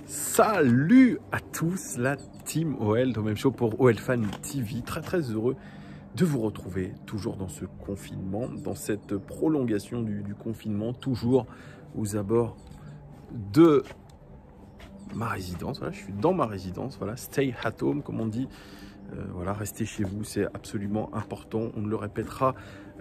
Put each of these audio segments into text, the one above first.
Salut à tous, la team OL, dans le même show pour OL Fan TV. Très heureux de vous retrouver toujours dans ce confinement, dans cette prolongation du confinement, toujours aux abords de ma résidence. Voilà, je suis dans ma résidence, voilà, stay at home comme on dit. Voilà, restez chez vous, c'est absolument important, on ne le répétera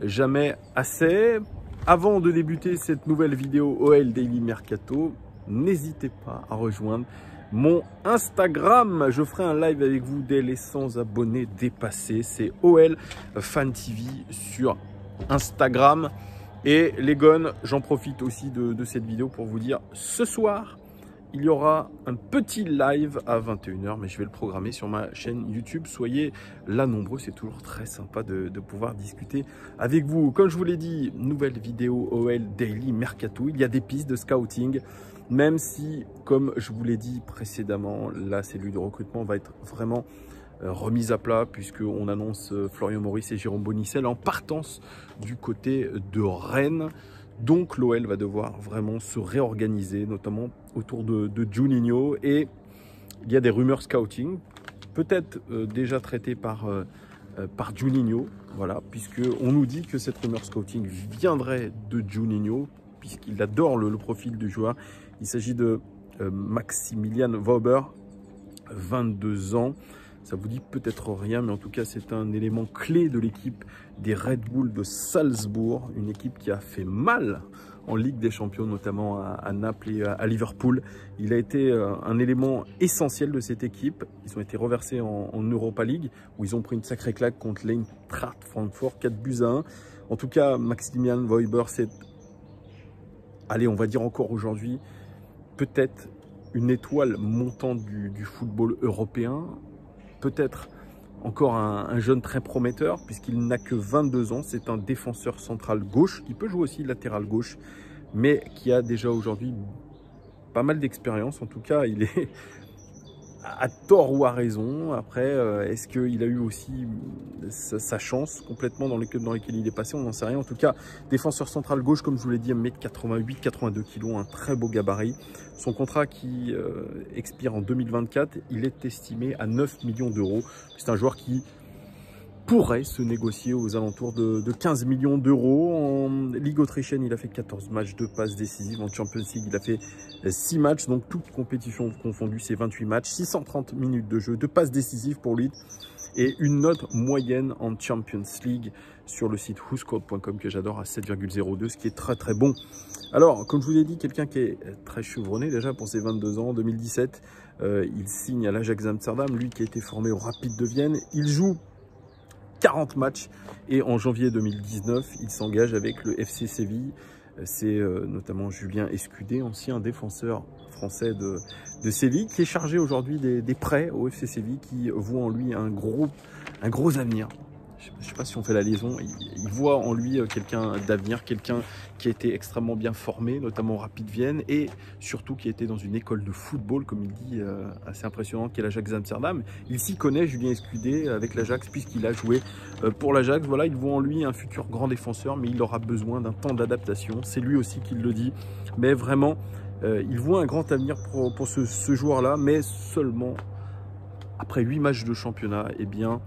jamais assez. Avant de débuter cette nouvelle vidéo OL Daily Mercato, n'hésitez pas à rejoindre mon Instagram. Je ferai un live avec vous dès les 100 abonnés dépassés. C'est OL Fan TV sur Instagram. Et les gones, j'en profite aussi de cette vidéo pour vous dire, ce soir, il y aura un petit live à 21 h, mais je vais le programmer sur ma chaîne YouTube. Soyez là nombreux, c'est toujours très sympa de pouvoir discuter avec vous. Comme je vous l'ai dit, nouvelle vidéo OL Daily Mercato. Il y a des pistes de scouting, même si, comme je vous l'ai dit précédemment, la cellule de recrutement va être vraiment remise à plat, puisqu'on annonce Florian Maurice et Jérôme Bonicel en partance du côté de Rennes. Donc l'OL va devoir vraiment se réorganiser, notamment autour de Juninho. Et il y a des rumeurs scouting, peut-être déjà traitées par Juninho, voilà, puisqu'on nous dit que cette rumeur scouting viendrait de Juninho, puisqu'il adore le profil du joueur. Il s'agit de Maximilian Wöber, 22 ans. Ça vous dit peut-être rien, mais en tout cas, c'est un élément clé de l'équipe des Red Bull de Salzbourg, une équipe qui a fait mal en Ligue des Champions, notamment à Naples et à Liverpool. Il a été un élément essentiel de cette équipe. Ils ont été reversés en Europa League, où ils ont pris une sacrée claque contre l'Eintracht Francfort, 4-1. En tout cas, Maximilian Wöber, c'est, allez, on va dire encore aujourd'hui, peut-être une étoile montante du football européen. Peut-être encore un jeune très prometteur, puisqu'il n'a que 22 ans. C'est un défenseur central gauche, qui peut jouer aussi latéral gauche, mais qui a déjà aujourd'hui pas mal d'expérience. En tout cas, il est à tort ou à raison. Après, est-ce qu'il a eu aussi sa chance complètement dans lesquels il est passé? On n'en sait rien. En tout cas, défenseur central gauche, comme je vous l'ai dit, 1m88, 82 kg, un très beau gabarit. Son contrat qui expire en 2024, il est estimé à 9 millions d'euros. C'est un joueur qui pourrait se négocier aux alentours de 15 millions d'euros. En Ligue autrichienne, il a fait 14 matchs, 2 passes décisives. En Champions League, il a fait 6 matchs, donc toutes compétitions confondues, c'est 28 matchs, 630 minutes de jeu, 2 passes décisives pour lui et une note moyenne en Champions League sur le site whoscored.com que j'adore à 7,02, ce qui est très bon. Alors, comme je vous ai dit, quelqu'un qui est très chevronné déjà pour ses 22 ans. En 2017, il signe à l'Ajax Amsterdam, lui qui a été formé au Rapid de Vienne. Il joue 40 matchs et en janvier 2019, il s'engage avec le FC Séville. C'est notamment Julien Escudé, ancien défenseur français de Séville, qui est chargé aujourd'hui des prêts au FC Séville, qui voit en lui un gros avenir. Je ne sais pas si on fait la liaison, il voit en lui quelqu'un d'avenir, quelqu'un qui a été extrêmement bien formé, notamment au Rapid Vienne, et surtout qui a été dans une école de football, comme il dit, assez impressionnante, qui est l'Ajax Amsterdam. Il s'y connaît, Julien Escudé, avec l'Ajax, puisqu'il a joué pour l'Ajax. Voilà, il voit en lui un futur grand défenseur, mais il aura besoin d'un temps d'adaptation. C'est lui aussi qui le dit, mais vraiment, il voit un grand avenir pour ce joueur-là, mais seulement après 8 matchs de championnat, eh bien,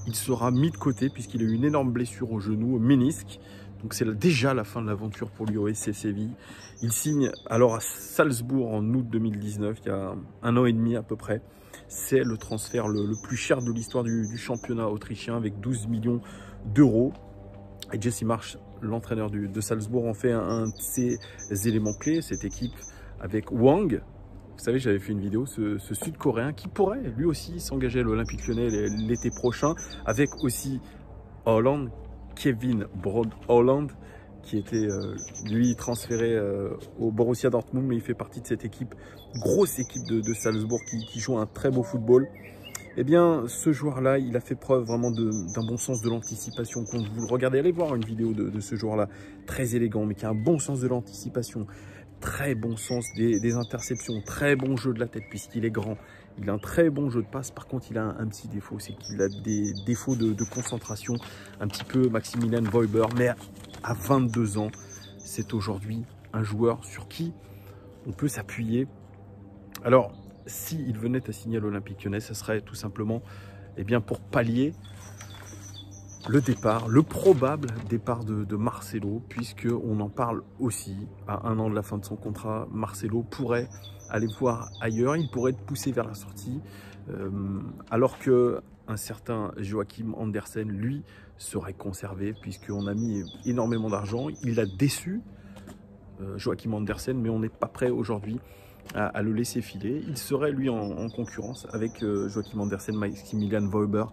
il sera mis de côté puisqu'il a eu une énorme blessure au genou, au ménisque. Donc c'est déjà la fin de l'aventure pour lui au FC Séville. Il signe alors à Salzbourg en août 2019, il y a 1 an et demi à peu près. C'est le transfert le plus cher de l'histoire du championnat autrichien avec 12 millions d'euros. Et Jesse Marsch, l'entraîneur de Salzbourg, en fait un de ses éléments clés, cette équipe avec Wang. Vous savez, j'avais fait une vidéo, ce Sud-Coréen qui pourrait lui aussi s'engager à l'Olympique Lyonnais l'été prochain, avec aussi Holland, Kevin Broad Holland, qui était lui transféré au Borussia Dortmund, mais il fait partie de cette équipe, grosse équipe de Salzbourg qui joue un très beau football. Eh bien, ce joueur-là, il a fait preuve vraiment d'un bon sens de l'anticipation. Quand vous le regardez, allez voir une vidéo de ce joueur-là, très élégant, mais qui a un bon sens de l'anticipation. Très bon sens des interceptions, très bon jeu de la tête puisqu'il est grand. Il a un très bon jeu de passe. Par contre, il a un petit défaut, c'est qu'il a des défauts de concentration, un petit peu Maximilian Wöber. Mais à 22 ans, c'est aujourd'hui un joueur sur qui on peut s'appuyer Alors, s'il venait à signer à l'Olympique Lyonnais, ce serait tout simplement pour pallier le départ, le probable départ de Marcelo, puisqu'on en parle aussi. À 1 an de la fin de son contrat, Marcelo pourrait aller voir ailleurs, il pourrait être poussé vers la sortie, alors qu'un certain Joachim Andersen, lui, serait conservé, puisqu'on a mis énormément d'argent. Il a déçu Joachim Andersen, mais on n'est pas prêt aujourd'hui à le laisser filer. Il serait lui en concurrence avec Joachim Andersen, Maximilian Wöber.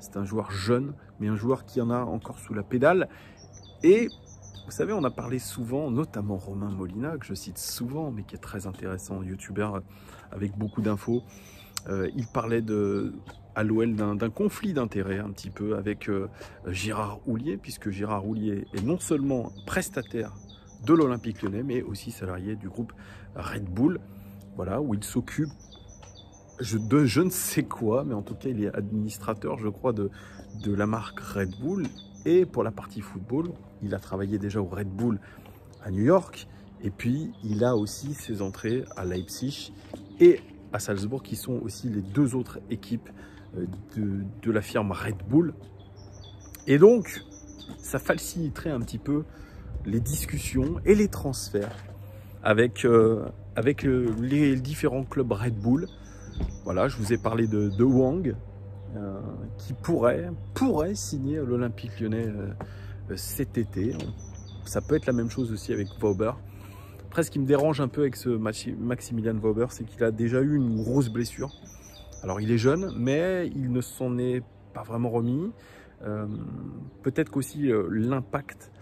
C'est un joueur jeune, mais un joueur qui en a encore sous la pédale. Et vous savez, on a parlé souvent, notamment Romain Molina, que je cite souvent, mais qui est très intéressant, youtubeur avec beaucoup d'infos. Il parlait à l'OL d'un conflit d'intérêts un petit peu avec Gérard Houllier, puisque Gérard Houllier est non seulement prestataire de l'Olympique Lyonnais, mais aussi salarié du groupe Red Bull, voilà, où il s'occupe de je ne sais quoi, mais en tout cas il est administrateur, je crois, de la marque Red Bull. Et pour la partie football, il a travaillé déjà au Red Bull à New York, et puis il a aussi ses entrées à Leipzig et à Salzbourg, qui sont aussi les deux autres équipes de la firme Red Bull. Et donc, ça faciliterait un petit peu les discussions et les transferts avec les différents clubs Red Bull. Voilà, je vous ai parlé de Wang, qui pourrait signer à l'Olympique Lyonnais cet été. Ça peut être la même chose aussi avec Wöber. Après, ce qui me dérange un peu avec ce Maximilian Wöber, c'est qu'il a déjà eu une grosse blessure. Alors, il est jeune, mais il ne s'en est pas vraiment remis. Peut-être qu'aussi l'impact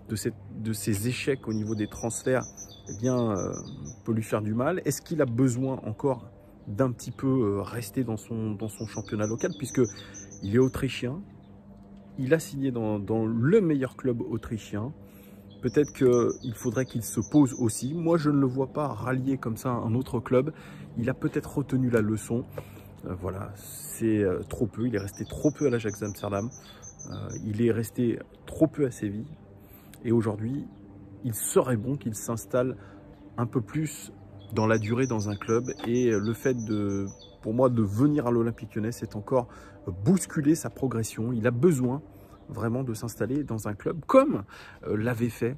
de ces échecs au niveau des transferts peut lui faire du mal. Est-ce qu'il a besoin encore d'un petit peu rester dans son championnat local, puisqu'il est autrichien, il a signé dans le meilleur club autrichien. Peut-être qu'il faudrait qu'il se pose aussi. Moi, je ne le vois pas rallier comme ça un autre club. Il a peut-être retenu la leçon. Voilà, c'est trop peu. Il est resté trop peu à l'Ajax Amsterdam. Il est resté trop peu à Séville. Et aujourd'hui, il serait bon qu'il s'installe un peu plus dans la durée dans un club. Et le fait pour moi de venir à l'Olympique Lyonnais, c'est encore bousculer sa progression. Il a besoin vraiment de s'installer dans un club comme l'avait fait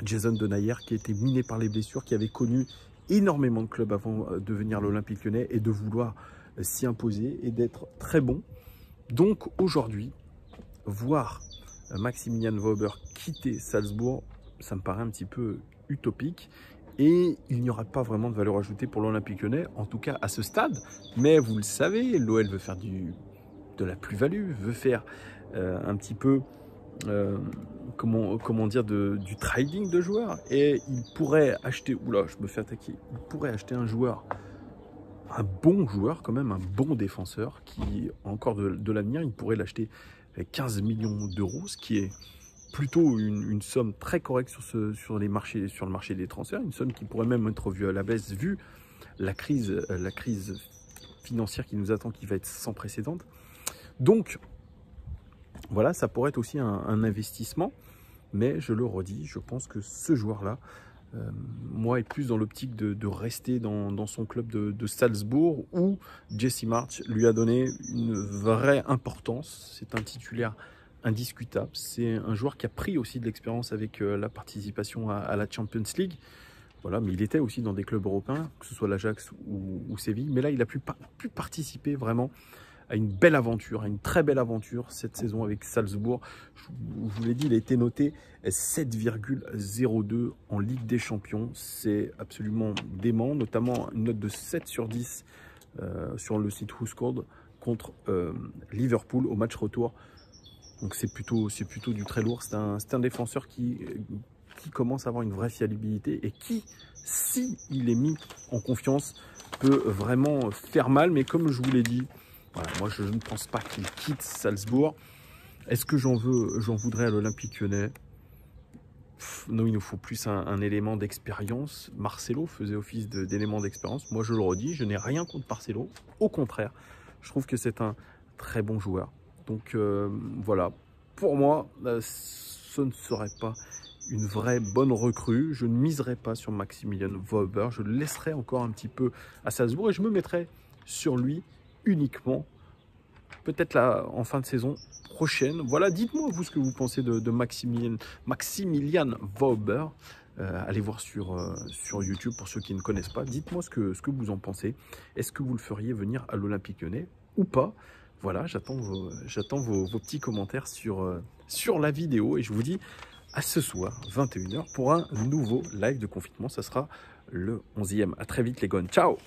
Jason Denayer, qui était miné par les blessures, qui avait connu énormément de clubs avant de venir à l'Olympique Lyonnais et de vouloir s'y imposer et d'être très bon. Donc aujourd'hui, voir Maximilian Wöber quitter Salzbourg, ça me paraît un petit peu utopique. Et il n'y aura pas vraiment de valeur ajoutée pour l'Olympique Lyonnais, en tout cas à ce stade. Mais vous le savez, l'OL veut faire de la plus-value, veut faire un petit peu, comment dire, du trading de joueurs. Et il pourrait acheter, oula, je me fais attaquer, il pourrait acheter un joueur, un bon joueur quand même, un bon défenseur qui a encore de l'avenir. Il pourrait l'acheter avec 15 millions d'euros, ce qui est plutôt une somme très correcte sur le marché des transferts, une somme qui pourrait même être revue à la baisse vu la crise financière qui nous attend, qui va être sans précédent. Donc voilà, ça pourrait être aussi un investissement, mais je le redis, je pense que ce joueur-là, moi, est plus dans l'optique de rester dans son club de Salzbourg, où Jesse Marsch lui a donné une vraie importance. C'est un titulaire indiscutable. C'est un joueur qui a pris aussi de l'expérience avec la participation à la Champions League. Voilà, mais il était aussi dans des clubs européens, que ce soit l'Ajax ou Séville. Mais là, il a pu participer vraiment à une belle aventure, à une très belle aventure cette saison avec Salzbourg. Je vous l'ai dit, il a été noté 7,02 en Ligue des Champions. C'est absolument dément, notamment une note de 7 sur 10 sur le site WhoScored contre Liverpool au match retour. Donc c'est plutôt du très lourd. C'est un défenseur qui commence à avoir une vraie fiabilité et qui, si il est mis en confiance, peut vraiment faire mal. Mais comme je vous l'ai dit, voilà, moi je ne pense pas qu'il quitte Salzbourg. Est-ce que j'en voudrais à l'Olympique Lyonnais? Non, il nous faut plus un élément d'expérience. Marcelo faisait office d'élément d'expérience. Moi je le redis, je n'ai rien contre Marcelo. Au contraire, je trouve que c'est un très bon joueur. Donc voilà, pour moi, ce ne serait pas une vraie bonne recrue. Je ne miserai pas sur Maximilian Wöber. Je le laisserai encore un petit peu à Salzbourg et je me mettrai sur lui uniquement, peut-être là en fin de saison prochaine. Voilà, dites-moi vous ce que vous pensez de Maximilian Wöber. Allez voir sur YouTube pour ceux qui ne connaissent pas. Dites-moi ce que vous en pensez. Est-ce que vous le feriez venir à l'Olympique Lyonnais ou pas? Voilà, j'attends vos petits commentaires sur la vidéo et je vous dis à ce soir, 21 h, pour un nouveau live de confinement. Ça sera le 11e. À très vite les gones. Ciao!